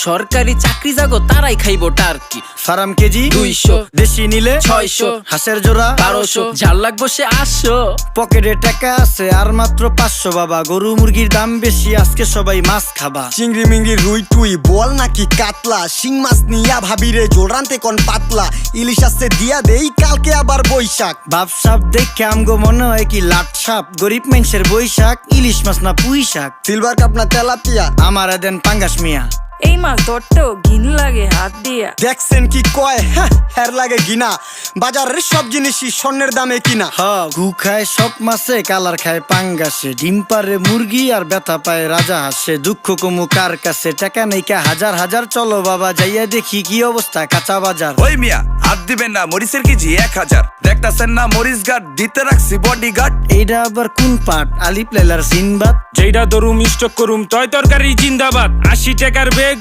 সরকারি চাকরি জাগো তারাই খাইবো টার্কি। ফার্ম কেজি 200, দেশি নিলে 600, হাঁসের জোড়া 1200, ঝাল লাগবো সে 800। পকেটে টাকা আছে আর মাত্র 500 বাবা। গরু মুরগির দাম বেশি, আজকে সবাই মাছ খাবা। চিংড়ি মিংড়ি রুই টুই বল নাকি কাতলা, শিং মাছ নিয়া ভাবিরে জোল রানতে কোন পাতলা, ইলিশ আসছে দিয়া দেই কালকে আবার বৈশাখ। বাপ সাপ দেখে আমগো মনে হয় কি লাট সাপ, গরিব মানুষের বৈশাখ, ইলিশ মাছ না পুঁই শাক। সিলভার কাপ না তেলাপিয়া, আমার দেন পাঙ্গাস মিয়া। এই মাছ ধরতেও ঘিন লাগে হাত দিয়া। দেখছেন কি কয় হ্যার লাগে গিনা, বাজারের সব জিনিসই স্বর্ণের দামে কিনা। হ ঘু খায় সব মাছে, কালার খায় পাঙ্গাসে, ডিম পারে মুরগি আর ব্যথা পায় রাজা হাসে। দুঃখ কমু কার কাছে, টাকা নেই কা হাজার হাজার, চলো বাবা যাইয়া দেখি কি অবস্থা কাঁচা বাজার। ওই মিয়া হাত দিবেন না, মরিচের কেজি 1000। দেখতাছেন না মরিচ গার্ড দিতে রাখছি বডি গার্ড। এইটা আবার কোন পাট, আলিপ লাইলার সিনবাদ? যেইটা ধরুম স্টক করুম তয় তরকারি জিন্দাবাদ। 80 টাকার বেগ